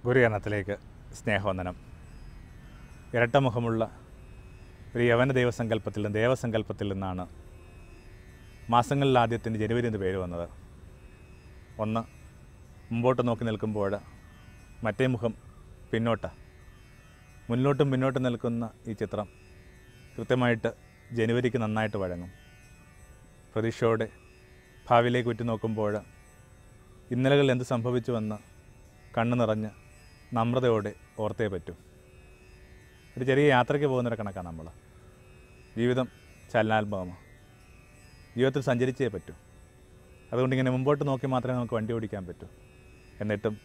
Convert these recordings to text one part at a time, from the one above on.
ഗുരുകരണത്തിലേക്ക് സ്നേഹവന്ദനം. ഇരട്ടമുഖമുള്ള ഒരു യവന ദേവസങ്കല്പത്തിൽ നിന്നാണ് മാസങ്ങളിൽ ആദ്യത്തിന് ജനുവരി എന്ന് പേര് വന്നത്. ഒന്ന് മുമ്പോട്ട് നോക്കി നിൽക്കുമ്പോൾ മറ്റേ മുഖം മുന്നോട്ടും നിൽക്കുന്ന ഈ ചിത്രം കൃത്യമായിട്ട് ജനുവരിക്ക് നന്നായിട്ട് വഴങ്ങും. പ്രതീക്ഷയോടെ ഭാവിയിലേക്ക് ഉറ്റുനോക്കുമ്പോൾ ഇന്നലകളിൽ എന്ത് സംഭവിച്ചുവെന്ന് കണ്ണു നിറഞ്ഞ് നമ്രതയോടെ ഓർത്തേ പറ്റൂ. ഒരു ചെറിയ യാത്രയ്ക്ക് പോകുന്നൊരു കണക്കാണ് നമ്മൾ. ജീവിതം ചലനാത്മകമാണ്. ജീവിതത്തിൽ സഞ്ചരിച്ചേ പറ്റൂ. അതുകൊണ്ട് ഇങ്ങനെ മുമ്പോട്ട് നോക്കി മാത്രമേ നമുക്ക് വണ്ടി ഓടിക്കാൻ പറ്റൂ. എന്നിട്ടും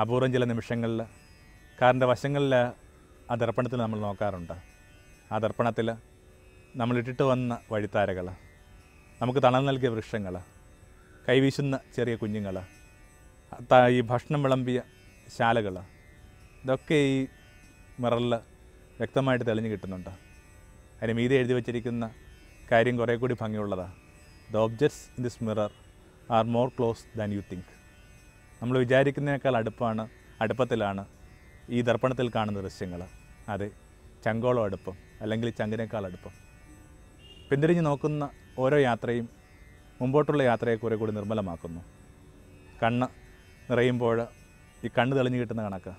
അപൂർവം ചില നിമിഷങ്ങളിൽ കാറിൻ്റെ വശങ്ങളിൽ ആ ദർപ്പണത്തിൽ നമ്മൾ നോക്കാറുണ്ട്. ആ ദർപ്പണത്തിൽ നമ്മളിട്ടിട്ട് വന്ന വഴിത്താരകൾ, നമുക്ക് തണൽ നൽകിയ വൃക്ഷങ്ങൾ, കൈവീശുന്ന ചെറിയ കുഞ്ഞുങ്ങൾ, ഈ ഭക്ഷണം വിളമ്പിയ ശാലകൾ, ഇതൊക്കെ ഈ മിററിൽ വ്യക്തമായിട്ട് തെളിഞ്ഞു കിട്ടുന്നുണ്ട്. അതിന് മീതെ എഴുതി വച്ചിരിക്കുന്ന കാര്യം കുറേ കൂടി ഭംഗിയുള്ളതാണ്. The objects in this mirror are more close than you think. നമ്മൾ വിചാരിക്കുന്നതിനേക്കാൾ അടുപ്പത്തിലാണ് ഈ ദർപ്പണത്തിൽ കാണുന്ന ദൃശ്യങ്ങൾ. അതെ, ചങ്കോളം അടുപ്പം, അല്ലെങ്കിൽ ചങ്കിനേക്കാൾ അടുപ്പം. പിന്തിരിഞ്ഞ് നോക്കുന്ന ഓരോ യാത്രയും മുമ്പോട്ടുള്ള യാത്രയെ കുറേ കൂടി നിർമ്മലമാക്കുന്നു. കണ്ണ് നിറയുമ്പോൾ ഈ കണ്ണ് തെളിഞ്ഞു കിട്ടുന്ന കണക്ക്.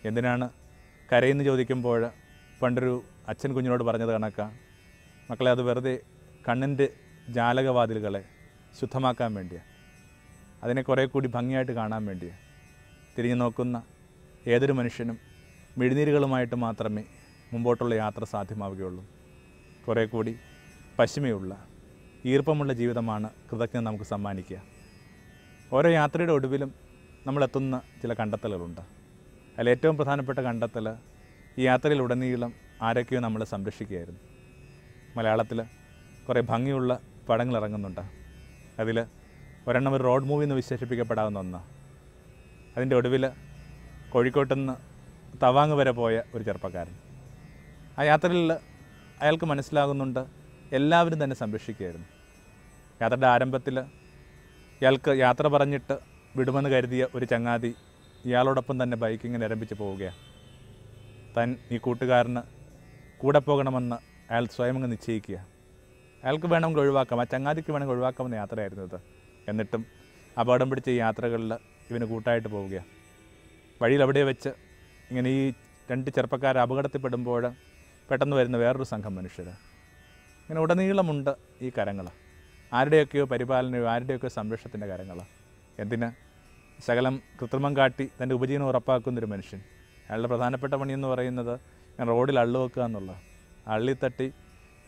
എന്തിനാണ് കരയെന്ന് ചോദിക്കുമ്പോൾ പണ്ടൊരു അച്ഛൻ കുഞ്ഞിനോട് പറഞ്ഞത് കണക്കാണ്, മക്കളെ, അത് വെറുതെ കണ്ണിൻ്റെ ജാലകവാതിലുകളെ ശുദ്ധമാക്കാൻ വേണ്ടിയാണ്, അതിനെ കുറേ കൂടി ഭംഗിയായിട്ട് കാണാൻ വേണ്ടിയാണ്. തിരിഞ്ഞു നോക്കുന്ന ഏതൊരു മനുഷ്യനും മിഴിനീരുകളുമായിട്ട് മാത്രമേ മുമ്പോട്ടുള്ള യാത്ര സാധ്യമാവുകയുള്ളൂ. കുറേ കൂടി പശിമയുള്ള ഈർപ്പമുള്ള ജീവിതമാണ് കൃതജ്ഞത നമുക്ക് സമ്മാനിക്കുക. ഓരോ യാത്രയുടെ ഒടുവിലും നമ്മളെത്തുന്ന ചില കണ്ടെത്തലുകളുണ്ട്. അതിൽ ഏറ്റവും പ്രധാനപ്പെട്ട കണ്ടെത്തൽ, ഈ യാത്രയിലുടനീളം ആരൊക്കെയോ നമ്മളെ സംരക്ഷിക്കുകയായിരുന്നു. മലയാളത്തിൽ കുറേ ഭംഗിയുള്ള പടങ്ങൾ ഇറങ്ങുന്നുണ്ട്. അതിൽ ഒരെണ്ണം ഒരു റോഡ് മൂവി എന്ന് വിശേഷിപ്പിക്കപ്പെടാവുന്ന ഒന്ന്. അതിൻ്റെ ഒടുവിൽ കോഴിക്കോട്ടുനിന്ന് തവാങ് വരെ പോയ ഒരു ചെറുപ്പക്കാരൻ. ആ യാത്രയിൽ അയാൾക്ക് മനസ്സിലാകുന്നുണ്ട് എല്ലാവരും തന്നെ സംരക്ഷിക്കുകയായിരുന്നു. യാത്രയുടെ ആരംഭത്തിൽ ഇയാൾക്ക് യാത്ര പറഞ്ഞിട്ട് വിടുമെന്ന് കരുതിയ ഒരു ചങ്ങാതി ഇയാളോടൊപ്പം തന്നെ ബൈക്കിങ്ങനെ ആരംഭിച്ച് പോവുകയാണ്. ഈ കൂട്ടുകാരന് കൂടെ പോകണമെന്ന് അയാൾ സ്വയം അങ്ങ് നിശ്ചയിക്കുക. അയാൾക്ക് വേണമെങ്കിൽ ഒഴിവാക്കാം, ആ ചങ്ങാതിക്ക് വേണമെങ്കിൽ ഒഴിവാക്കാമെന്ന യാത്രയായിരുന്നു ഇത്. എന്നിട്ടും അപകടം പിടിച്ച ഈ യാത്രകളിൽ ഇവന് കൂട്ടായിട്ട് പോവുകയാണ്. വഴിയിൽ എവിടെ വെച്ച് ഇങ്ങനെ ഈ രണ്ട് ചെറുപ്പക്കാർ അപകടത്തിൽപ്പെടുമ്പോൾ പെട്ടെന്ന് വരുന്ന വേറൊരു സംഘം മനുഷ്യർ. ഇങ്ങനെ ഉടനീളമുണ്ട് ഈ കരങ്ങൾ. ആരുടെയൊക്കെയോ പരിപാലനയോ ആരുടെയൊക്കെയോ സംരക്ഷണത്തിൻ്റെ കരങ്ങൾ. എന്തിന്? ശകലം കൃത്രിമം കാട്ടി തൻ്റെ ഉപജീവനം ഉറപ്പാക്കുന്നൊരു മനുഷ്യൻ. അയാളുടെ പ്രധാനപ്പെട്ട പണിയെന്ന് പറയുന്നത് റോഡിൽ അള്ളു വെക്കുക എന്നുള്ള. അള്ളിത്തട്ടി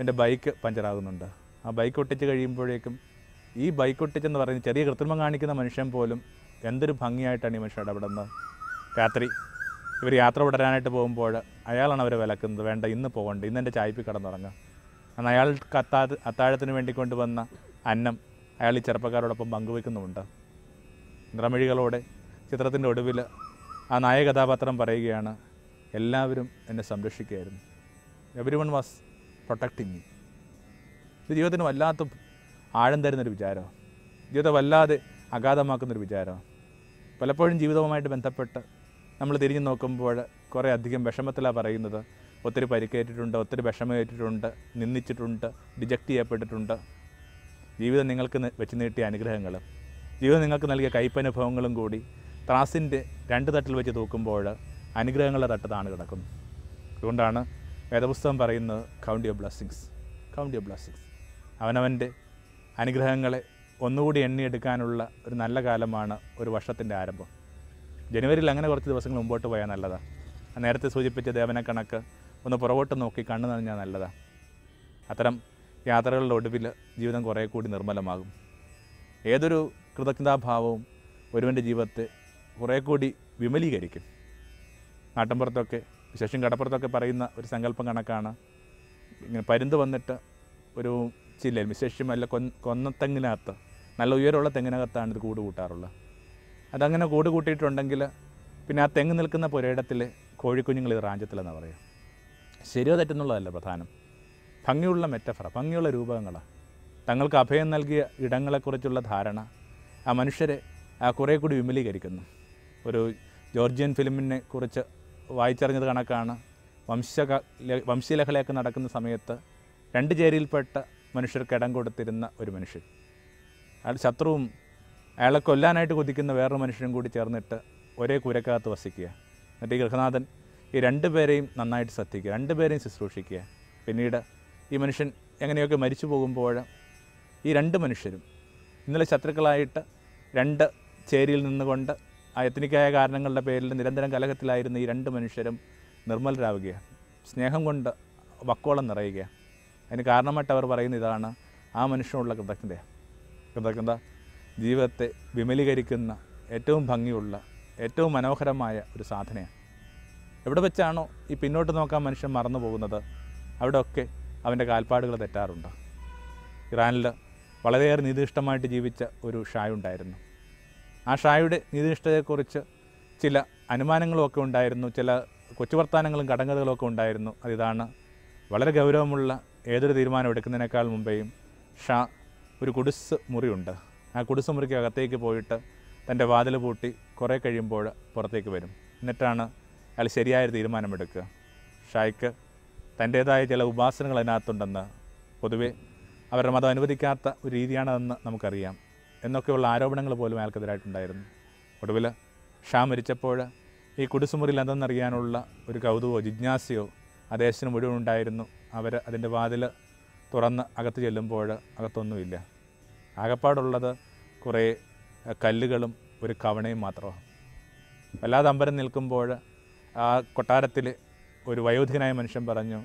എൻ്റെ ബൈക്ക് പഞ്ചറാകുന്നുണ്ട്. ആ ബൈക്ക് ഒട്ടിച്ച് കഴിയുമ്പോഴേക്കും ഈ ബൈക്ക് ഒട്ടിച്ചെന്ന് പറയുന്ന ചെറിയ കൃത്രിമം കാണിക്കുന്ന മനുഷ്യൻ പോലും എന്തൊരു ഭംഗിയായിട്ടാണ് ഈ മനുഷ്യൻ ഇടപെടുന്നത്. രാത്രി ഇവർ യാത്ര തുടരാനായിട്ട് പോകുമ്പോൾ അയാളാണ് അവരെ വിലക്കുന്നത്. വേണ്ട, ഇന്ന് പോകണ്ട, ഇന്ന് എൻ്റെ ചായ്പിൽ കിടന്നുറങ്ങുക. അന്ന് അയാൾക്ക് അത്താഴത്തിന് വേണ്ടി കൊണ്ടുവന്ന അന്നം അയാൾ ഈ ചെറുപ്പക്കാരോടൊപ്പം പങ്കുവയ്ക്കുന്നുമുണ്ട്. നിറമിഴികളോടെ ചിത്രത്തിൻ്റെ ഒടുവിൽ ആ നായക കഥാപാത്രം പറയുകയാണ്, എല്ലാവരും എന്നെ സംരക്ഷിക്കുകയായിരുന്നു. Everyone was protecting me. ഇത് ജീവിതത്തിന് വല്ലാത്ത ആഴം തരുന്നൊരു വിചാരമാണ്. ജീവിതത്തെ വല്ലാതെ അഗാധമാക്കുന്നൊരു വിചാരമാണ്. പലപ്പോഴും ജീവിതവുമായിട്ട് ബന്ധപ്പെട്ട് നമ്മൾ തിരിഞ്ഞു നോക്കുമ്പോൾ കുറേ അധികം വിഷമത്തിലാണ് പറയുന്നത്. ഒത്തിരി പരിക്കേറ്റിട്ടുണ്ട്, ഒത്തിരി വിഷമേറ്റിട്ടുണ്ട്, നിന്ദിച്ചിട്ടുണ്ട്, റിജക്റ്റ് ചെയ്യപ്പെട്ടിട്ടുണ്ട്. ജീവിതം നിങ്ങൾക്ക് വെച്ച് നീട്ടിയ അനുഗ്രഹങ്ങൾ, ജീവിതം നിങ്ങൾക്ക് നൽകിയ കയ്പനുഭവങ്ങളും കൂടി ത്രാസിൻ്റെ രണ്ട് തട്ടിൽ വെച്ച് തൂക്കുമ്പോൾ അനുഗ്രഹങ്ങളുടെ തട്ട് താണ് കിടക്കുന്നു. അതുകൊണ്ടാണ് വേദപുസ്തകം പറയുന്നത്, count your blessings, count your blessings. അവനവൻ്റെ അനുഗ്രഹങ്ങളെ ഒന്നുകൂടി എണ്ണിയെടുക്കാനുള്ള ഒരു നല്ല കാലമാണ് ഒരു വർഷത്തിൻ്റെ ആരംഭം. ജനുവരിയിൽ അങ്ങനെ കുറച്ച് ദിവസങ്ങൾ മുമ്പോട്ട് പോയാൽ നല്ലതാണ്. നേരത്തെ സൂചിപ്പിച്ച ദേവനക്കണക്ക് ഒന്ന് പുറകോട്ട് നോക്കി കണ്ണു നനഞ്ഞാൽ നല്ലതാണ്. അത്തരം യാത്രകളുടെ ഒടുവിൽ ജീവിതം കുറേ കൂടി നിർമ്മലമാകും. ഏതൊരു കൃതജ്ഞതാഭാവവും ഒരുവൻ്റെ ജീവിതത്തെ കുറേ കൂടി വിമലീകരിക്കും. നാട്ടിൻപുറത്തൊക്കെ, വിശേഷം കടപ്പുറത്തൊക്കെ പറയുന്ന ഒരു സങ്കല്പം കണക്കാണ്, ഇങ്ങനെ പരുന്ത് വന്നിട്ട് ഒരു ചില്ലയിൽ, വിശേഷം അല്ല കൊന്നത്തെങ്ങിനകത്ത്, നല്ല ഉയരമുള്ള തെങ്ങിനകത്താണ് ഇത് കൂട് കൂട്ടാറുള്ളത്. അതങ്ങനെ കൂട് കൂട്ടിയിട്ടുണ്ടെങ്കിൽ പിന്നെ ആ തെങ്ങ് നിൽക്കുന്ന പുരയിടത്തിലെ കോഴിക്കുഞ്ഞുങ്ങൾ ഇത് റാഞ്ചത്തിലെന്നാണ് പറയുക. ശരിയോ തെറ്റെന്നുള്ളതല്ല പ്രധാനം. ഭംഗിയുള്ള മെറ്റഫറ, ഭംഗിയുള്ള രൂപങ്ങളാണ്. തങ്ങൾക്ക് അഭയം നൽകിയ ഇടങ്ങളെക്കുറിച്ചുള്ള ധാരണ ആ മനുഷ്യരെ കുറേ കൂടി വിമലീകരിക്കുന്നു. ഒരു ജോർജിയൻ ഫിലിമിനെ കുറിച്ച് വായിച്ചറിഞ്ഞത് കണക്കാണ്. വംശീയലഹളയൊക്കെ നടക്കുന്ന സമയത്ത് 2 ചേരിയിൽപ്പെട്ട മനുഷ്യർക്ക് ഇടം കൊടുത്തിരുന്ന ഒരു മനുഷ്യൻ, അയാൾ ശത്രുവും അയാളെ കൊല്ലാനായിട്ട് കൊതിക്കുന്ന വേറൊരു മനുഷ്യനും കൂടി ചേർന്നിട്ട് ഒരേ കൂരക്കകത്ത് വസിക്കുക. എന്നിട്ട് ഈ ഗൃഹനാഥൻ ഈ 2 പേരെയും നന്നായിട്ട് ശ്രദ്ധിക്കുക, 2 പേരെയും ശുശ്രൂഷിക്കുക. പിന്നീട് ഈ മനുഷ്യൻ എങ്ങനെയൊക്കെ മരിച്ചു പോകുമ്പോൾ ഈ 2 മനുഷ്യരും ഇന്നലെ ശത്രുക്കളായിട്ട് 2 ചേരിയിൽ നിന്നുകൊണ്ട് ആ എത്നിക്കായ കാരണങ്ങളുടെ പേരിൽ നിരന്തരം കലഹത്തിലായിരുന്ന ഈ 2 മനുഷ്യരും നിർമ്മലരാവുകയാണ്, സ്നേഹം കൊണ്ട് വക്കോളം നിറയുകയാണ്. അതിന് കാരണമായിട്ട് അവർ പറയുന്ന ഇതാണ്, ആ മനുഷ്യനുള്ള കൃതജ്ഞത ജീവിതത്തെ വിമലീകരിക്കുന്ന ഏറ്റവും ഭംഗിയുള്ള ഏറ്റവും മനോഹരമായ ഒരു സാധനയാണ്. എവിടെ വെച്ചാണോ ഈ പിന്നോട്ട് നോക്കാൻ മനുഷ്യൻ മറന്നു പോകുന്നത്, അവിടെയൊക്കെ അവൻ്റെ കാൽപ്പാടുകൾ തെറ്റാറുണ്ട്. ഇറാനിൽ വളരെയേറെ നീതിനിഷ്ഠമായിട്ട് ജീവിച്ച ഒരു ഷായ ഉണ്ടായിരുന്നു. ആ ഷായുടെ നീതിനിഷ്ഠതയെക്കുറിച്ച് ചില അനുമാനങ്ങളുമൊക്കെ ഉണ്ടായിരുന്നു, ചില കൊച്ചുവർത്താനങ്ങളും കടങ്കഥകളുമൊക്കെ ഉണ്ടായിരുന്നു. അതിതാണ്, വളരെ ഗൗരവമുള്ള ഏതൊരു തീരുമാനം എടുക്കുന്നതിനേക്കാൾ മുമ്പേയും ഷാ ഒരു കുടിസ് മുറിയുണ്ട്. ആ കുടിസ് മുറിക്ക് അകത്തേക്ക് പോയിട്ട് തൻ്റെ വാതിൽ പൂട്ടി കുറേ കഴിയുമ്പോൾ പുറത്തേക്ക് വരും. എന്നിട്ടാണ് അയാൾ ശരിയായൊരു തീരുമാനമെടുക്കുക. ഷായ്ക്ക് തൻ്റേതായ ചില ഉപാസനകൾ അതിനകത്തുണ്ടെന്ന്, പൊതുവെ അവരുടെ മതം അനുവദിക്കാത്ത ഒരു രീതിയാണതെന്ന് നമുക്കറിയാം എന്നൊക്കെയുള്ള ആരോപണങ്ങൾ പോലും അയാൾക്കെതിരായിട്ടുണ്ടായിരുന്നു. ഒടുവിൽ ഷാ മരിച്ചപ്പോൾ ഈ കുടിസുമുറിയിൽ എന്തെന്നറിയാനുള്ള ഒരു കൗതുകമോ ജിജ്ഞാസയോ ആ ദേശത്തിന് മുഴുവൻ ഉണ്ടായിരുന്നു. അവർ അതിൻ്റെ വാതിൽ തുറന്ന് അകത്ത് ചെല്ലുമ്പോൾ അകത്തൊന്നുമില്ല. ആകപ്പാടുള്ളത് കുറേ കല്ലുകളും ഒരു കവണയും മാത്രമാണ്. വല്ലാതെ അമ്പരം നിൽക്കുമ്പോൾ ആ കൊട്ടാരത്തിൽ ഒരു വയോധികനായ മനുഷ്യൻ പറഞ്ഞു,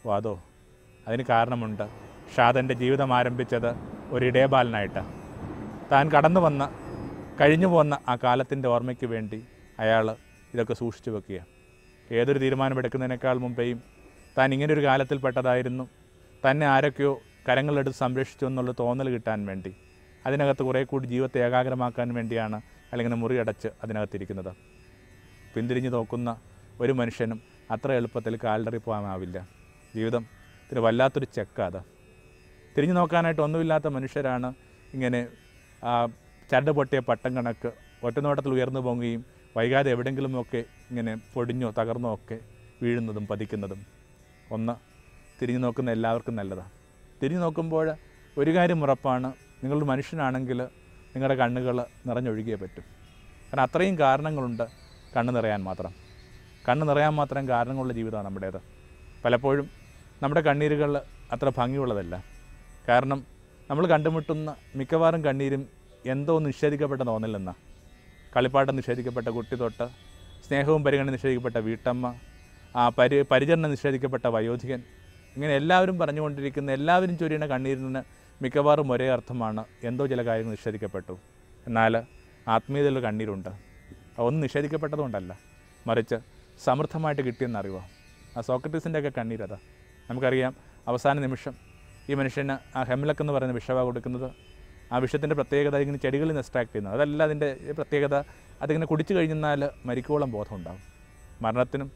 വാദോ അതിന് കാരണമുണ്ട്. ഷാ തൻ്റെ ജീവിതം ആരംഭിച്ചത് ഒരു ഇടയബാലനായിട്ടാണ്. താൻ കഴിഞ്ഞു പോന്ന ആ കാലത്തിൻ്റെ ഓർമ്മയ്ക്ക് വേണ്ടി അയാൾ ഇതൊക്കെ സൂക്ഷിച്ചു വെക്കുക. ഏതൊരു തീരുമാനമെടുക്കുന്നതിനേക്കാൾ മുമ്പേയും താൻ ഇങ്ങനൊരു കാലത്തിൽപ്പെട്ടതായിരുന്നു, തന്നെ ആരൊക്കെയോ കരങ്ങളെടുത്ത് സംരക്ഷിച്ചു എന്നുള്ള തോന്നൽ കിട്ടാൻ വേണ്ടി, അതിനകത്ത് കുറേ കൂടി ജീവിതത്തെ ഏകാഗ്രമാക്കാൻ വേണ്ടിയാണ് അല്ലെങ്കിൽ മുറിയടച്ച് അതിനകത്തിരിക്കുന്നത്. പിന്തിരിഞ്ഞ് നോക്കുന്ന ഒരു മനുഷ്യനും അത്ര എളുപ്പത്തിൽ കാലിടറി പോകാനാവില്ല. ജീവിതത്തിന് വല്ലാത്തൊരു ചെക്കാത്. തിരിഞ്ഞു നോക്കാനായിട്ട് ഒന്നുമില്ലാത്ത മനുഷ്യരാണ് ഇങ്ങനെ ചരട് പൊട്ടിയ പട്ടം കണക്ക് ഒറ്റനോട്ടത്തിൽ ഉയർന്നു പോകുകയും വൈകാതെ എവിടെയെങ്കിലുമൊക്കെ ഇങ്ങനെ പൊടിഞ്ഞോ തകർന്നോ ഒക്കെ വീഴുന്നതും പതിക്കുന്നതും. ഒന്ന്, തിരിഞ്ഞു നോക്കുന്ന എല്ലാവർക്കും നല്ലതാണ്. തിരിഞ്ഞു നോക്കുമ്പോൾ ഒരു കാര്യം ഉറപ്പാണ്, നിങ്ങളൊരു മനുഷ്യനാണെങ്കിൽ നിങ്ങളുടെ കണ്ണുകൾ നിറഞ്ഞൊഴുകിയേ പറ്റും. കാരണം അത്രയും കാരണങ്ങളുണ്ട് കണ്ണ് നിറയാൻ മാത്രം കാരണങ്ങളുള്ള ജീവിതമാണ് നമ്മുടേത്. പലപ്പോഴും നമ്മുടെ കണ്ണീരുകൾ അത്ര ഭംഗിയുള്ളതല്ല. കാരണം നമ്മൾ കണ്ടുമുട്ടുന്ന മിക്കവാറും കണ്ണീരും എന്തോ നിഷേധിക്കപ്പെട്ട തോന്നൽ നിന്നാണ്. കളിപ്പാട്ടം നിഷേധിക്കപ്പെട്ട കുട്ടി തൊട്ട് സ്നേഹവും പരിഗണന നിഷേധിക്കപ്പെട്ട വീട്ടമ്മ, പരിചരണം നിഷേധിക്കപ്പെട്ട വയോധികൻ, ഇങ്ങനെ എല്ലാവരും പറഞ്ഞുകൊണ്ടിരിക്കുന്ന എല്ലാവരും ചൊരിയുന്ന കണ്ണീരിന് മിക്കവാറും ഒരേ അർത്ഥമാണ്, എന്തോ ചില കാര്യങ്ങൾ നിഷേധിക്കപ്പെട്ടു. എന്നാൽ ആത്മീയതയിലുള്ള കണ്ണീരുണ്ട്. അതൊന്നും നിഷേധിക്കപ്പെട്ടതുകൊണ്ടല്ല, മറിച്ച് സമൃദ്ധമായിട്ട് കിട്ടിയെന്നറിവാണ്. ആ സോക്രട്ടീസിൻ്റെയൊക്കെ കണ്ണീരതാ. നമുക്കറിയാം അവസാന നിമിഷം ഈ മനുഷ്യന് ആ ഹെംലക്ക് എന്ന് പറയുന്ന വിഷമാണ് കൊടുക്കുന്നത്. ആ വിഷത്തിൻ്റെ പ്രത്യേകത ഇങ്ങനെ ചെടികളിൽ നിന്ന് എക്സ്ട്രാക്ട് ചെയ്യുന്നത്, അതല്ല അതിൻ്റെ പ്രത്യേകത. അതിങ്ങനെ കുടിച്ചു കഴിഞ്ഞാൽ മരിക്കോളം ബോധമുണ്ടാകും. മരണത്തിനും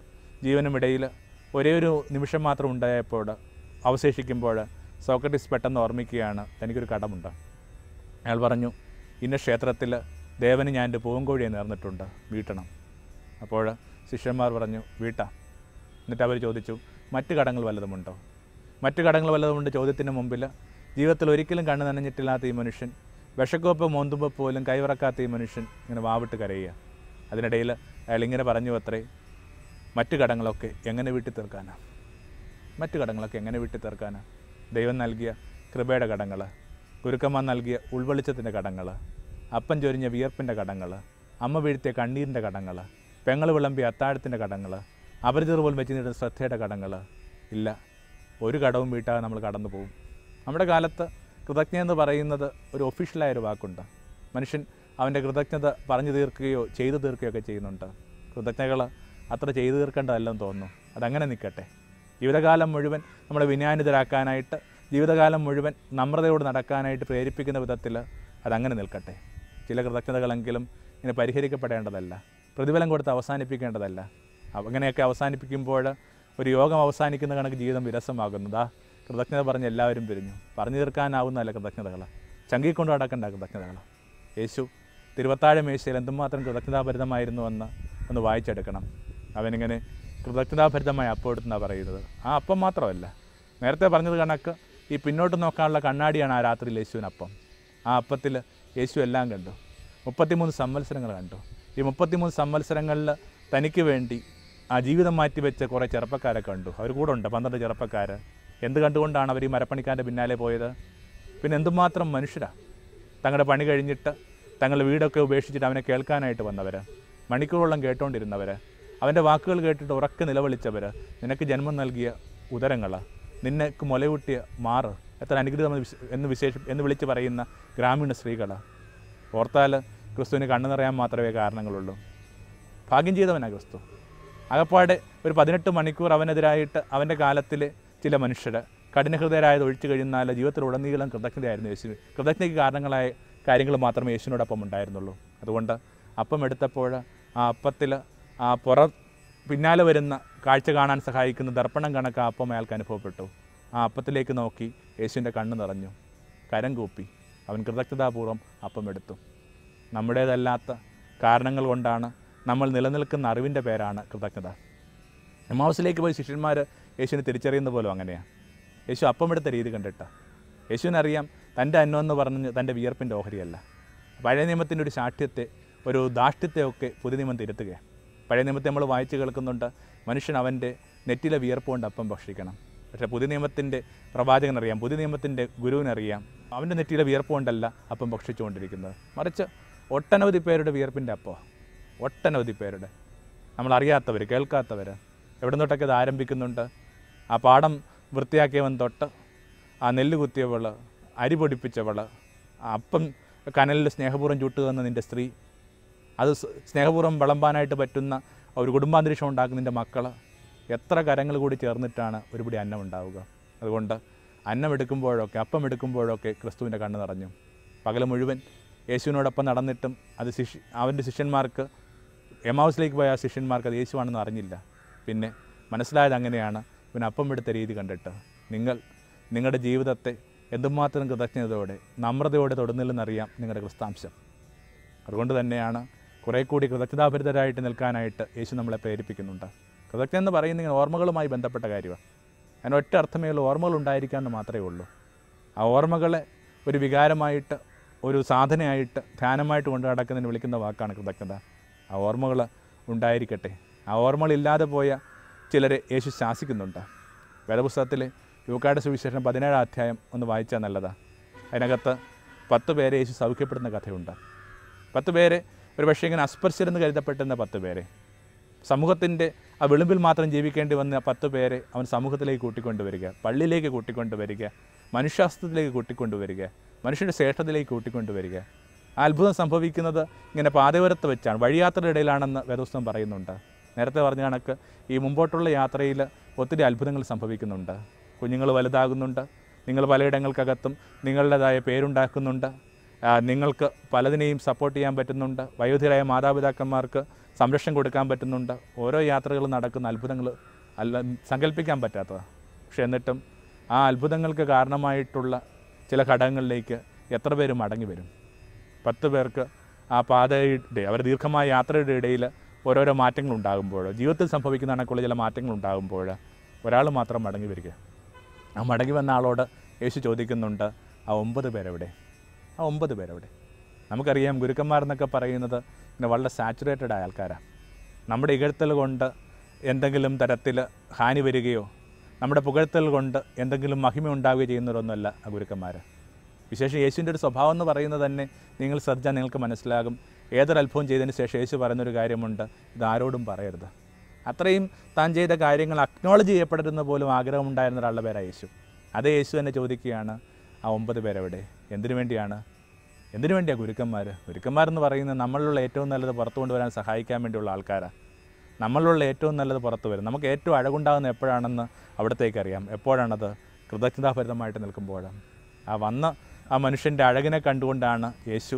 ജീവനും ഇടയിൽ ഒരേ ഒരു നിമിഷം മാത്രം ഉണ്ടായപ്പോൾ അവശേഷിക്കുമ്പോൾ സോക്രട്ടീസ് പെട്ടെന്ന് ഓർമ്മിക്കുകയാണ്, തനിക്കൊരു കടമുണ്ട്. അയാൾ പറഞ്ഞു, ഇന്ന ക്ഷേത്രത്തിൽ ദേവന് ഞാൻ എൻ്റെ പൂങ്കോഴിയെ നേർന്നിട്ടുണ്ട്, വീട്ടണം. അപ്പോൾ ശിഷ്യന്മാർ പറഞ്ഞു, വീട്ടാം. എന്നിട്ട് അവർ ചോദിച്ചു, മറ്റ് കടങ്ങൾ വല്ലതുമുണ്ട്? ചോദ്യത്തിന് മുമ്പിൽ ജീവിതത്തിൽ ഒരിക്കലും കണ്ണ് നനഞ്ഞിട്ടില്ലാത്ത ഈ മനുഷ്യൻ, വിഷക്കോപ്പ് മോന്തുമ്പോൾ പോലും കൈവിറക്കാത്ത ഈ മനുഷ്യൻ ഇങ്ങനെ വാവിട്ട് കരയുക. അതിനിടയിൽ അയാൾ ഇങ്ങനെ പറഞ്ഞു അത്രേ, മറ്റു കടങ്ങളൊക്കെ എങ്ങനെ വീട്ടി തീർക്കാനാണ്? ദൈവം നൽകിയ കൃപയുടെ കടങ്ങൾ, ഗുരുക്കന്മാർ നൽകിയ ഉൾവെളിച്ചത്തിൻ്റെ കടങ്ങൾ, അപ്പൻ ചൊരിഞ്ഞ വിയർപ്പിൻ്റെ കടങ്ങൾ, അമ്മ വീഴ്ത്തിയ കണ്ണീരിൻ്റെ കടങ്ങൾ, പെങ്ങൾ വിളമ്പിയ അത്താഴത്തിൻ്റെ കടങ്ങൾ, അപരിചിതർ പോലും വെച്ച് നീട്ടുന്ന ശ്രദ്ധയുടെ കടങ്ങൾ ഇല്ല. ഒരു കടവും വീട്ടാതെ നമ്മൾ കടന്നു പോകും. നമ്മുടെ കാലത്ത് കൃതജ്ഞത എന്ന് പറയുന്നത് ഒരു ഒഫീഷ്യലായൊരു വാക്കുണ്ട്. മനുഷ്യൻ അവൻ്റെ കൃതജ്ഞത പറഞ്ഞു തീർക്കുകയോ ചെയ്തു തീർക്കുകയോ ഒക്കെ ചെയ്യുന്നുണ്ട്. കൃതജ്ഞതകൾ അത്ര ചെയ്തു തീർക്കേണ്ടതല്ലെന്ന് തോന്നുന്നു. അതങ്ങനെ നിൽക്കട്ടെ. ജീവിതകാലം മുഴുവൻ നമ്മളെ വിനയാനിതരാക്കാനായിട്ട്, ജീവിതകാലം മുഴുവൻ നമ്രതയോട് നടക്കാനായിട്ട് പ്രേരിപ്പിക്കുന്ന വിധത്തിൽ അതങ്ങനെ നിൽക്കട്ടെ. ചില കൃതജ്ഞതകളെങ്കിലും ഇങ്ങനെ പരിഹരിക്കപ്പെടേണ്ടതല്ല, പ്രതിഫലം കൊടുത്ത് അവസാനിപ്പിക്കേണ്ടതല്ല. അങ്ങനെയൊക്കെ അവസാനിപ്പിക്കുമ്പോൾ ഒരു യോഗം അവസാനിക്കുന്ന കണക്ക് ജീവിതം വിരസമാകുന്നതാ. കൃതജ്ഞത പറഞ്ഞ് എല്ലാവരും പിരിഞ്ഞു. പറഞ്ഞു തീർക്കാനാവുന്നതല്ല കൃതജ്ഞതകൾ, ചങ്കിക്കൊണ്ട് നടക്കേണ്ട കൃതജ്ഞതകൾ. യേശു തിരുവത്താഴ മേശയിൽ എന്തുമാത്രം കൃതജ്ഞതാഭരിതമായിരുന്നുവെന്ന് ഒന്ന് വായിച്ചെടുക്കണം. അവനിങ്ങനെ കൃതജ്ഞതാഭരിതമായ അപ്പം എടുത്തെന്നാണ് പറയുന്നത്. ആ അപ്പം മാത്രമല്ല, നേരത്തെ പറഞ്ഞത് കണക്ക് ഈ പിന്നോട്ട് നോക്കാനുള്ള കണ്ണാടിയാണ് ആ രാത്രിയിൽ യേശുവിന് അപ്പം. ആ അപ്പത്തിൽ യേശു എല്ലാം കണ്ടു. 33 സംവത്സരങ്ങൾ കണ്ടു. ഈ 33 സംവത്സരങ്ങളിൽ തനിക്ക് വേണ്ടി ആ ജീവിതം മാറ്റിവെച്ച കുറേ ചെറുപ്പക്കാരെ കണ്ടു. അവർ കൂടെ ഉണ്ട്, 12 ചെറുപ്പക്കാർ. എന്ത് കണ്ടുകൊണ്ടാണ് അവർ ഈ മരപ്പണിക്കാരൻ്റെ പിന്നാലെ പോയത്? പിന്നെ എന്തുമാത്രം മനുഷ്യരാണ് തങ്ങളുടെ പണി കഴിഞ്ഞിട്ട് തങ്ങളുടെ വീടൊക്കെ ഉപേക്ഷിച്ചിട്ട് അവനെ കേൾക്കാനായിട്ട് വന്നവർ, മണിക്കൂറോളം കേട്ടുകൊണ്ടിരുന്നവർ, അവൻ്റെ വാക്കുകൾ കേട്ടിട്ട് ഉറക്കെ നിലവിളിച്ചവർ, നിനക്ക് ജന്മം നൽകിയ ഉദരങ്ങൾ, നിനക്ക് മുലയൂട്ടിയ മാറ്, എത്ര അനുഗ്രഹം എന്ന് വിളിച്ച് പറയുന്ന ഗ്രാമീണ സ്ത്രീകൾ. ഓർത്താൽ ക്രിസ്തുവിന് കണ്ണു നിറയാൻ മാത്രമേ കാരണങ്ങളുള്ളൂ. ഭാഗ്യം ചെയ്തവനാണ് ക്രിസ്തു. അകപ്പാടെ ഒരു 18 മണിക്കൂർ അവനെതിരായിട്ട് അവൻ്റെ കാലത്തിലെ ചില മനുഷ്യർ കഠിനഹൃദയരായത് ഒഴിച്ചു കഴിഞ്ഞാൽ ജീവിതത്തിലുടനീളം കൃതജ്ഞതയായിരുന്നു യേശു. കൃതജ്ഞതയ്ക്ക് കാരണങ്ങളായ കാര്യങ്ങൾ മാത്രമേ യേശുവിനോടൊപ്പം ഉണ്ടായിരുന്നുള്ളൂ. അതുകൊണ്ട് അപ്പം എടുത്തപ്പോൾ ആ അപ്പത്തിൽ ആ പിന്നാലെ വരുന്ന കാഴ്ച കാണാൻ സഹായിക്കുന്ന ദർപ്പണം കണക്ക് ആ അപ്പം അയാൾക്ക് അനുഭവപ്പെട്ടു. ആ അപ്പത്തിലേക്ക് നോക്കി യേശുവിൻ്റെ കണ്ണ് നിറഞ്ഞു, കരം കൂപ്പി അവൻ കൃതജ്ഞതാപൂർവ്വം അപ്പം എടുത്തു. നമ്മുടേതല്ലാത്ത കാരണങ്ങൾ കൊണ്ടാണ് നമ്മൾ നിലനിൽക്കുന്ന അറിവിൻ്റെ പേരാണ് കൃതജ്ഞത. എമ്മാവൂസിലേക്ക് പോയി ശിഷ്യന്മാർ യേശുവിനെ തിരിച്ചറിയുന്ന പോലും അങ്ങനെയാണ്. യേശു അപ്പം എടുത്ത രീതി കണ്ടിട്ട് യേശുവിനറിയാം തൻ്റെ അന്നം എന്ന് പറഞ്ഞ് തൻ്റെ വിയർപ്പിൻ്റെ ഓഹരിയല്ല. പഴയ നിയമത്തിൻ്റെ ഒരു ശാഠ്യത്തെ, ഒരു ധാഷ്ട്യത്തെയൊക്കെ പുതിയ നിയമം തിരുത്തുകയാണ്. പഴയ നിയമത്തെ നമ്മൾ വായിച്ച് കേൾക്കുന്നുണ്ട്, മനുഷ്യൻ അവൻ്റെ നെറ്റിലെ വിയർപ്പ് കൊണ്ട് അപ്പം ഭക്ഷിക്കണം. പക്ഷേ പുതിയ നിയമത്തിൻ്റെ പ്രവാചകനറിയാം, പുതിയ നിയമത്തിൻ്റെ ഗുരുവിനറിയാം, അവൻ്റെ നെറ്റിയിലെ വിയർപ്പ് കൊണ്ടല്ല അപ്പം ഭക്ഷിച്ചുകൊണ്ടിരിക്കുന്നത്, മറിച്ച് ഒട്ടനവധി പേരുടെ വിയർപ്പിൻ്റെ അപ്പോൾ, ഒട്ടനവധി പേരുടെ, നമ്മളറിയാത്തവർ, കേൾക്കാത്തവർ, എവിടെ നിന്നൊട്ടൊക്കെ ഇത് ആരംഭിക്കുന്നുണ്ട്. ആ പാടം വൃത്തിയാക്കിയവൻ തൊട്ട് ആ നെല്ല് കുത്തിയവൾ, അരി പൊടിപ്പിച്ചവൾ, അപ്പം കനലിൽ സ്നേഹപൂർവ്വം ചുട്ടുതന്ന നിൻ്റെ സ്ത്രീ, അത് സ്നേഹപൂർവ്വം വിളമ്പാനായിട്ട് പറ്റുന്ന ഒരു കുടുംബാന്തരീക്ഷം ഉണ്ടാക്കുന്ന നിൻ്റെ മക്കൾ, എത്ര കരങ്ങൾ കൂടി ചേർന്നിട്ടാണ് ഒരുപിടി അന്നം ഉണ്ടാവുക. അതുകൊണ്ട് അന്നം എടുക്കുമ്പോഴൊക്കെ, അപ്പം എടുക്കുമ്പോഴൊക്കെ ക്രിസ്തുവിൻ്റെ കണ്ണ് നിറഞ്ഞു. പകൽ മുഴുവൻ യേശുവിനോടൊപ്പം നടന്നിട്ടും അത് അവൻ്റെ ശിഷ്യന്മാർക്ക്, എമ്മാവൂസിലേക്ക് പോയ ശിഷ്യന്മാർക്ക് അത് യേശുവാണെന്ന് അറിഞ്ഞില്ല. പിന്നെ മനസ്സിലായത് അങ്ങനെയാണ്, പിന്നെ അപ്പം എടുത്ത രീതി കണ്ടിട്ട് നിങ്ങളുടെ ജീവിതത്തെ എന്തുമാത്രം കൃതജ്ഞതയോടെ, നമ്രതയോടെ തൊടുന്നില്ലെന്നറിയാം നിങ്ങളുടെ ക്രിസ്താംശം. അതുകൊണ്ട് തന്നെയാണ് കുറേ കൂടി കൃതജ്ഞതാഭരിതരായിട്ട് നിൽക്കാനായിട്ട് യേശു നമ്മളെ പ്രേരിപ്പിക്കുന്നുണ്ട്. കൃതജ്ഞത എന്ന് പറയുന്നത് ഇങ്ങനെ ഓർമ്മകളുമായി ബന്ധപ്പെട്ട കാര്യമാണ്. അതിന് ഒറ്റ അർത്ഥമേ ഉള്ളൂ, ഓർമ്മകൾ ഉണ്ടായിരിക്കാമെന്ന് മാത്രമേ ഉള്ളൂ. ആ ഓർമ്മകളെ ഒരു വികാരമായിട്ട്, ഒരു സാധനയായിട്ട്, ധ്യാനമായിട്ട് കൊണ്ടു നടക്കുന്നതിന് വിളിക്കുന്ന വാക്കാണ് കൃതജ്ഞത. ആ ഓർമ്മകൾ ഉണ്ടായിരിക്കട്ടെ. ആ ഓർമ്മകളില്ലാതെ പോയ ചിലരെ യേശു ശാസിക്കുന്നുണ്ട്. വേദപുസ്തകത്തിലെ ലൂക്കായുടെ സുവിശേഷം 17 അധ്യായം ഒന്ന് വായിച്ചാൽ നല്ലതാണ്. അതിനകത്ത് 10 പേരെ യേശു സൗഖ്യപ്പെടുന്ന കഥയുണ്ട്. 10 പേരെ ഒരു പക്ഷേ ഇങ്ങനെ അസ്പർശരെന്ന് കരുതപ്പെട്ടുന്ന 10 പേരെ, സമൂഹത്തിൻ്റെ ആ വിളിമ്പിൽ മാത്രം ജീവിക്കേണ്ടി വന്ന 10 പേരെ അവൻ സമൂഹത്തിലേക്ക് കൂട്ടിക്കൊണ്ടുവരിക, പള്ളിയിലേക്ക് കൂട്ടിക്കൊണ്ടുവരിക, മനുഷ്യാസ്ത്രത്തിലേക്ക് കൂട്ടിക്കൊണ്ടുവരിക, മനുഷ്യൻ്റെ ശ്രേഷ്ഠതയിലേക്ക് കൂട്ടിക്കൊണ്ടുവരിക. ആ അത്ഭുതം സംഭവിക്കുന്നത് ഇങ്ങനെ പാതയോരത്ത് വെച്ചാണ്, വഴിയാത്രയുടെ ഇടയിലാണെന്ന് വേദപുസ്തകം പറയുന്നുണ്ട്. നേരത്തെ പറഞ്ഞ കണക്ക് ഈ മുമ്പോട്ടുള്ള യാത്രയിൽ ഒത്തിരി അത്ഭുതങ്ങൾ സംഭവിക്കുന്നുണ്ട്. കുഞ്ഞുങ്ങൾ വലുതാകുന്നുണ്ട്, നിങ്ങൾ പലയിടങ്ങൾക്കകത്തും നിങ്ങളുടേതായ പേരുണ്ടാക്കുന്നുണ്ട്, നിങ്ങൾക്ക് പലതിനെയും സപ്പോർട്ട് ചെയ്യാൻ പറ്റുന്നുണ്ട്, വയോധികരായ മാതാപിതാക്കന്മാർക്ക് സംരക്ഷണം കൊടുക്കാൻ പറ്റുന്നുണ്ട്. ഓരോ യാത്രകളും നടക്കുന്ന അത്ഭുതങ്ങൾ സങ്കല്പിക്കാൻ പറ്റാത്തതാണ്. പക്ഷെ എന്നിട്ടും ആ അത്ഭുതങ്ങൾക്ക് കാരണമായിട്ടുള്ള ചില ഘടകങ്ങളിലേക്ക് എത്ര പേര് മടങ്ങി വരും? 10 പേർക്ക് ആ പാതയുടെ, അവരുടെ ദീർഘമായ യാത്രയുടെ ഇടയിൽ ഓരോരോ മാറ്റങ്ങളുണ്ടാകുമ്പോൾ, ജീവിതത്തിൽ സംഭവിക്കുന്ന കണക്കുള്ള ചില മാറ്റങ്ങളുണ്ടാകുമ്പോൾ ഒരാൾ മാത്രം മടങ്ങി വരിക. ആ മടങ്ങി വന്ന ആളോട് യേശു ചോദിക്കുന്നുണ്ട്, ആ 9 പേരെവിടെ? ആ 9 പേരെവിടെ? നമുക്കറിയാം, ഗുരുക്കന്മാരെന്നൊക്കെ പറയുന്നത് ഇങ്ങനെ വളരെ സാച്ചുറേറ്റഡ് ആയ ആൾക്കാരാണ്. നമ്മുടെ ഇകഴ്ത്തൽ കൊണ്ട് എന്തെങ്കിലും തരത്തിൽ ഹാനി വരികയോ, നമ്മുടെ പുകഴ്ത്തൽ കൊണ്ട് എന്തെങ്കിലും മഹിമ ഉണ്ടാവുകയോ ചെയ്യുന്നവരൊന്നുമല്ല ആ ഗുരുക്കന്മാർ. വിശേഷം യേശുവിൻ്റെ ഒരു സ്വഭാവം എന്ന് പറയുന്നത് തന്നെ നിങ്ങൾ ശ്രദ്ധിച്ചാൽ നിങ്ങൾക്ക് മനസ്സിലാകും. ഏതൊരു അത്ഭുതം ചെയ്തതിന് ശേഷം യേശു പറയുന്നൊരു കാര്യമുണ്ട്, ഇതാരോടും പറയരുത്. അത്രയും താൻ ചെയ്ത കാര്യങ്ങൾ അക്നോളജ് ചെയ്യപ്പെടരുന്ന പോലും ആഗ്രഹമുണ്ടായിരുന്ന ഒരാളുടെ പേരാണ് യേശു. അതേ യേശു തന്നെ ചോദിക്കുകയാണ്, ആ 9 പേരെവിടെ? എന്തിനു വേണ്ടിയാണ് ഗുരുക്കന്മാരെന്ന് പറയുന്നത് നമ്മളിലുള്ള ഏറ്റവും നല്ലത് പുറത്തു കൊണ്ടുവരാൻ സഹായിക്കാൻ വേണ്ടിയുള്ള ആൾക്കാരാണ്. നമ്മളിലുള്ള ഏറ്റവും നല്ലത് പുറത്തു വരും. നമുക്ക് ഏറ്റവും അഴകുണ്ടാകുന്ന എപ്പോഴാണെന്ന് അവിടത്തേക്കറിയാം. എപ്പോഴാണത്? കൃതജ്ഞതാഭരിതമായിട്ട് നിൽക്കുമ്പോഴാണ്. ആ മനുഷ്യൻ്റെ അഴകിനെ കണ്ടുകൊണ്ടാണ് യേശു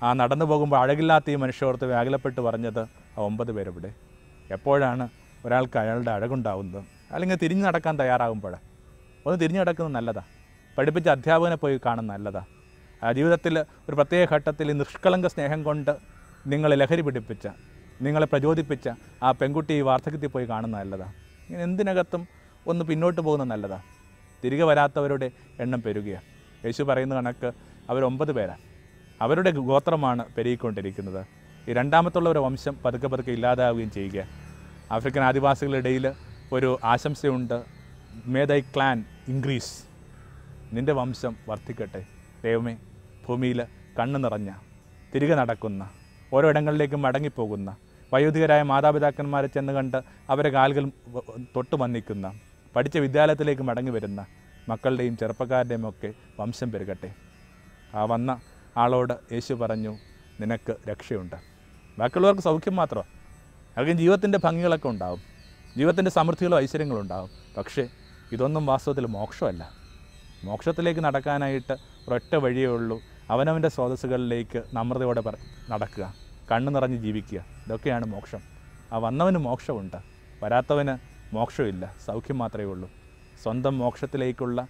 ആ നടന്നു പോകുമ്പോൾ അഴകില്ലാത്ത ഈ മനുഷ്യരോർത്ത് വ്യാകുലപ്പെട്ട് പറഞ്ഞത്, ആ 9 പേരെവിടെ? എപ്പോഴാണ് ഒരാൾക്ക് അയാളുടെ അഴകുണ്ടാവുന്നത്? അല്ലെങ്കിൽ തിരിഞ്ഞു നടക്കാൻ തയ്യാറാകുമ്പോഴാണ്. ഒന്ന് തിരിഞ്ഞു നടക്കുന്നത് നല്ലതാണ്. പഠിപ്പിച്ച അധ്യാപകനെ പോയി കാണുന്നത് നല്ലതാണ്. ജീവിതത്തിൽ ഒരു പ്രത്യേക ഘട്ടത്തിൽ നിഷ്കളങ്ക സ്നേഹം കൊണ്ട് നിങ്ങൾ ലഹരി പിടിപ്പിച്ച, നിങ്ങളെ പ്രചോദിപ്പിച്ച ആ പെൺകുട്ടി ഈ വാർദ്ധക്യത്തിൽ പോയി കാണുന്നത് നല്ലതാണ്. ഇങ്ങനെ എന്തിനകത്തും ഒന്ന് പിന്നോട്ട് പോകുന്നത് നല്ലതാണ്. തിരികെ വരാത്തവരുടെ എണ്ണം പെരുകയാണ്. യേശു പറയുന്ന കണക്ക് അവർ 9 പേരാണ്. അവരുടെ ഗോത്രമാണ് പെരുകിക്കൊണ്ടിരിക്കുന്നത്. ഈ രണ്ടാമത്തുള്ളവരുടെ വംശം പതുക്കെ പതുക്കെ ഇല്ലാതാവുകയും ചെയ്യുക. ആഫ്രിക്കൻ ആദിവാസികളുടെ ഇടയിൽ ഒരു ആശംസയുണ്ട്, മേ ദൈ ക്ലാൻ ഇൻക്രീസ്, നിൻ്റെ വംശം വർദ്ധിക്കട്ടെ. ദൈവമേ, ഭൂമിയിൽ കണ്ണു നിറഞ്ഞ, തിരികെ നടക്കുന്ന, ഓരോ ഇടങ്ങളിലേക്കും മടങ്ങിപ്പോകുന്ന, വയോധികരായ മാതാപിതാക്കന്മാരെ ചെന്ന് കണ്ട് അവരെ കാലുകൾ തൊട്ട് വന്നിക്കുന്ന, പഠിച്ച വിദ്യാലയത്തിലേക്ക് മടങ്ങി വരുന്ന മക്കളുടെയും ചെറുപ്പക്കാരുടെയും ഒക്കെ വംശം പെരുകട്ടെ. ആ വന്ന ആളോട് യേശു പറഞ്ഞു, നിനക്ക് രക്ഷയുണ്ട്. ബാക്കിയുള്ളവർക്ക് സൗഖ്യം മാത്രമാണ്. അവർക്ക് ജീവിതത്തിൻ്റെ ഭംഗികളൊക്കെ ഉണ്ടാവും, ജീവിതത്തിൻ്റെ സമൃദ്ധികളും ഐശ്വര്യങ്ങളും ഉണ്ടാവും. പക്ഷേ ഇതൊന്നും വാസ്തവത്തിൽ മോക്ഷമല്ല. മോക്ഷത്തിലേക്ക് നടക്കാനായിട്ട് ഒരൊറ്റ വഴിയേ ഉള്ളൂ, അവനവൻ്റെ സ്രോതസ്സുകളിലേക്ക് നമ്രതയോടെ നടക്കുക, കണ്ണു നിറഞ്ഞ് ജീവിക്കുക. ഇതൊക്കെയാണ് മോക്ഷം. ആ വന്നവന് മോക്ഷമുണ്ട്, വരാത്തവന് മോക്ഷമില്ല, സൗഖ്യം മാത്രമേ ഉള്ളൂ. സ്വന്തം മോക്ഷത്തിലേക്കുള്ള,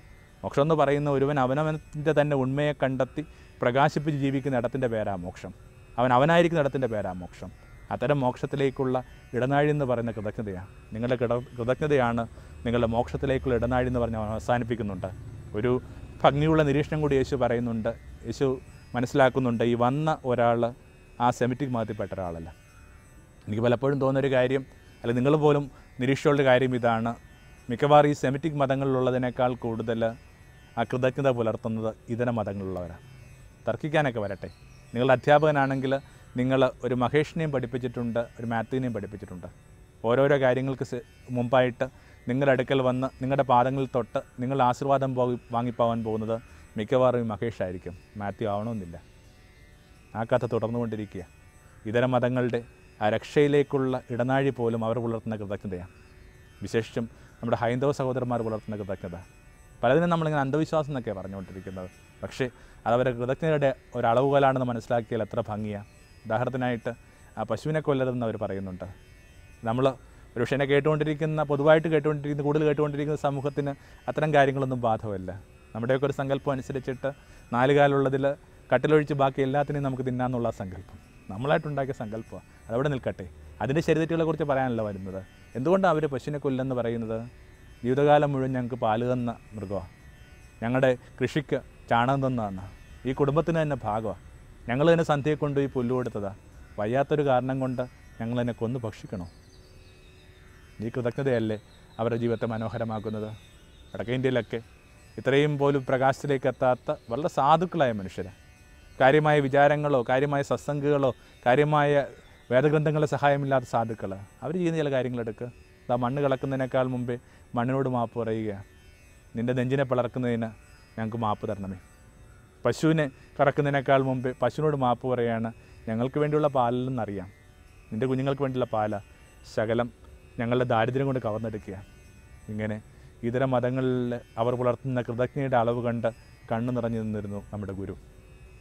മോക്ഷം എന്ന് പറയുന്ന ഒരുവൻ അവനവൻ്റെ തന്നെ ഉണ്മയെ കണ്ടെത്തി പ്രകാശിപ്പിച്ച് ജീവിക്കുന്ന ഇടത്തിൻ്റെ പേരാ മോക്ഷം. അവനായിരിക്കുന്ന ഇടത്തിൻ്റെ പേരാ മോക്ഷം. അത്തരം മോക്ഷത്തിലേക്കുള്ള ഇടനാഴി എന്ന് പറയുന്ന കൃതജ്ഞതയാണ്. നിങ്ങളുടെ കൃതജ്ഞതയാണ് നിങ്ങളുടെ മോക്ഷത്തിലേക്കുള്ള ഇടനാഴി എന്ന് പറഞ്ഞ് അവസാനിപ്പിക്കുന്നുണ്ട്. ഒരു ഭംഗിയുള്ള നിരീക്ഷണം കൂടി യേശു പറയുന്നുണ്ട്. യേശു മനസ്സിലാക്കുന്നുണ്ട്, ഈ വന്ന ഒരാൾ ആ സെമിറ്റിക് മതത്തിൽപ്പെട്ട ഒരാളല്ല. എനിക്ക് പലപ്പോഴും തോന്നുന്നൊരു കാര്യം, അല്ലെങ്കിൽ നിങ്ങൾ പോലും നിരീക്ഷയുള്ള കാര്യം ഇതാണ്, മിക്കവാറും ഈ സെമിറ്റിക് മതങ്ങളിലുള്ളതിനേക്കാൾ കൂടുതൽ ആ കൃതജ്ഞത പുലർത്തുന്നത് ഇതര മതങ്ങളിലുള്ളവരാണ്. തർക്കിക്കാനൊക്കെ വരട്ടെ. നിങ്ങളുടെ അധ്യാപകനാണെങ്കിൽ നിങ്ങൾ ഒരു മഹേഷിനെയും പഠിപ്പിച്ചിട്ടുണ്ട്, ഒരു മാത്യുവിനെയും പഠിപ്പിച്ചിട്ടുണ്ട്. ഓരോരോ കാര്യങ്ങൾക്ക് മുമ്പായിട്ട് നിങ്ങളുടെ അടുക്കൽ വന്ന് നിങ്ങളുടെ പാദങ്ങളിൽ തൊട്ട് നിങ്ങൾ ആശീർവാദം വാങ്ങിപ്പോവാൻ പോകുന്നത് മിക്കവാറും ഈ മഹേഷായിരിക്കും, മാത്യു ആവണമെന്നില്ല. ആ കഥ തുടർന്നുകൊണ്ടിരിക്കുക. ഇതര മതങ്ങളുടെ ആ രക്ഷയിലേക്കുള്ള ഇടനാഴി പോലും അവർ പുലർത്തുന്ന കൃതജ്ഞതയാണ്. വിശേഷിച്ചും നമ്മുടെ ഹൈന്ദവ സഹോദരന്മാർ പുലർത്തുന്ന കൃതജ്ഞത. പലതിനും നമ്മളിങ്ങനെ അന്ധവിശ്വാസം എന്നൊക്കെയാണ് പറഞ്ഞുകൊണ്ടിരിക്കുന്നത്. പക്ഷേ അതവരെ കൃതജ്ഞതയുടെ ഒരളവുകോലാണെന്ന് മനസ്സിലാക്കിയാൽ എത്ര ഭംഗിയാണ്. ഉദാഹരണത്തിനായിട്ട് ആ പശുവിനെ കൊല്ലരുതെന്ന് അവർ പറയുന്നുണ്ട്. നമ്മൾ ഒരു പക്ഷേ പൊതുവായിട്ട് കേട്ടുകൊണ്ടിരിക്കുന്ന, കൂടുതൽ കേട്ടുകൊണ്ടിരിക്കുന്ന സമൂഹത്തിന് അത്തരം കാര്യങ്ങളൊന്നും ബാധകമല്ല. നമ്മുടെയൊക്കെ ഒരു സങ്കല്പം അനുസരിച്ചിട്ട് 4 കാലുള്ളതിൽ കട്ടിലൊഴിച്ച് ബാക്കി എല്ലാത്തിനെയും നമുക്ക് തിന്നാന്നുള്ള സങ്കല്പം നമ്മളായിട്ടുണ്ടാക്കിയ സങ്കല്പമാണ്. അതവിടെ നിൽക്കട്ടെ. അതിൻ്റെ ശരിതെറ്റുകളെക്കുറിച്ച് പറയാനല്ല വരുന്നത്. എന്തുകൊണ്ടാണ് അവർ പശുവിനെ കൊല്ലെന്ന് പറയുന്നത്? ജീവിതകാലം മുഴുവൻ ഞങ്ങൾക്ക് പാല് തന്ന മൃഗമാണ്, ഞങ്ങളുടെ കൃഷിക്ക് ചാണകം തന്നതാണ്, ഈ കുടുംബത്തിന് തന്നെ ഭാഗമാണ്, ഞങ്ങൾ തന്നെ സന്ധ്യയെ കൊണ്ട് ഈ പുല്ല് കൊടുത്തതാണ്, വയ്യാത്തൊരു കാരണം കൊണ്ട് ഞങ്ങൾ തന്നെ കൊന്നു ഭക്ഷിക്കണോ? ഈ കൃതജ്ഞതയല്ലേ അവരുടെ ജീവിതത്തെ മനോഹരമാക്കുന്നത്? വടക്കേ ഇന്ത്യയിലൊക്കെ ഇത്രയും പോലും പ്രകാശത്തിലേക്ക് എത്താത്ത വളരെ സാധുക്കളായ മനുഷ്യർ, കാര്യമായ വിചാരങ്ങളോ കാര്യമായ സത്സംഗങ്ങളോ കാര്യമായ വേദഗ്രന്ഥങ്ങളുടെ സഹായമില്ലാത്ത സാധുക്കൾ, അവർ ചെയ്യുന്ന ചില കാര്യങ്ങളെടുക്കുക. മണ്ണ് കളക്കുന്നതിനേക്കാൾ മുമ്പേ മണ്ണിനോട് മാപ്പ് പറയുക, നിൻ്റെ നെഞ്ചിനെ പിളർക്കുന്നതിന് ഞങ്ങൾക്ക് മാപ്പ് തരണമേ. പശുവിനെ കറക്കുന്നതിനേക്കാൾ മുമ്പേ പശുവിനോട് മാപ്പ് പറയുകയാണ്, ഞങ്ങൾക്ക് വേണ്ടിയുള്ള പാലില്ലെന്നറിയാം, നിൻ്റെ കുഞ്ഞുങ്ങൾക്ക് വേണ്ടിയുള്ള പാല, ശകലം ഞങ്ങളുടെ ദാരിദ്ര്യം കൊണ്ട് കവർന്നെടുക്കുക. ഇങ്ങനെ ഇതര മതങ്ങളിൽ അവർ പുലർത്തുന്ന കൃതജ്ഞതയുടെ അളവ് കണ്ട് കണ്ണു നിറഞ്ഞു നിന്നിരുന്നു നമ്മുടെ ഗുരു.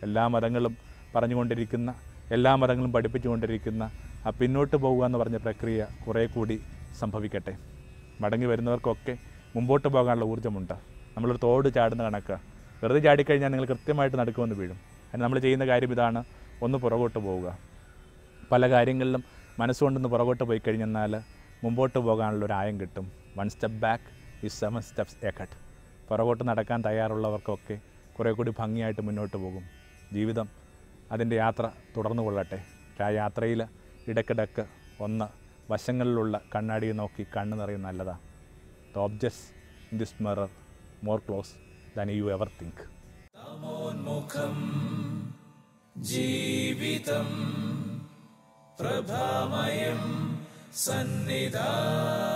എല്ലാ മതങ്ങളും പറഞ്ഞുകൊണ്ടിരിക്കുന്ന, എല്ലാ മതങ്ങളും പഠിപ്പിച്ചുകൊണ്ടിരിക്കുന്ന ആ പിന്നോട്ട് പോകുക എന്ന് പറഞ്ഞ പ്രക്രിയ കുറേ കൂടി സംഭവിക്കട്ടെ. മടങ്ങി വരുന്നവർക്കൊക്കെ മുമ്പോട്ട് പോകാനുള്ള ഊർജ്ജമുണ്ട്. നമ്മളൊരു തോട് ചാടുന്ന കണക്ക്, വെറുതെ ചാടിക്കഴിഞ്ഞാൽ നിങ്ങൾ കൃത്യമായിട്ട് നടക്കുമെന്ന് വീഴും. അതിന് നമ്മൾ ചെയ്യുന്ന കാര്യം ഇതാണ്, ഒന്ന് പുറകോട്ട് പോവുക. പല കാര്യങ്ങളിലും മനസ്സുകൊണ്ടൊന്ന് പുറകോട്ട് പോയി കഴിഞ്ഞെന്നാൽ മുമ്പോട്ട് പോകാനുള്ളൊരു ആയം കിട്ടും. 1 step back is 7 steps ahead. പുറകോട്ട് നടക്കാൻ തയ്യാറുള്ളവർക്കൊക്കെ കുറേ കൂടി ഭംഗിയായിട്ട് മുന്നോട്ട് പോകും. ജീവിതം അതിൻ്റെ യാത്ര തുടർന്നു കൊള്ളട്ടെ. ആ യാത്രയിൽ ഇടയ്ക്കിടയ്ക്ക് ഒന്ന് വശങ്ങളിലുള്ള കണ്ണാടിയെ നോക്കി കണ്ണ് നിറയും നല്ലതാണ്. The objects in this mirror more close than you ever think. ജീവിതം പ്രഭാമയം സന്നിധാനം.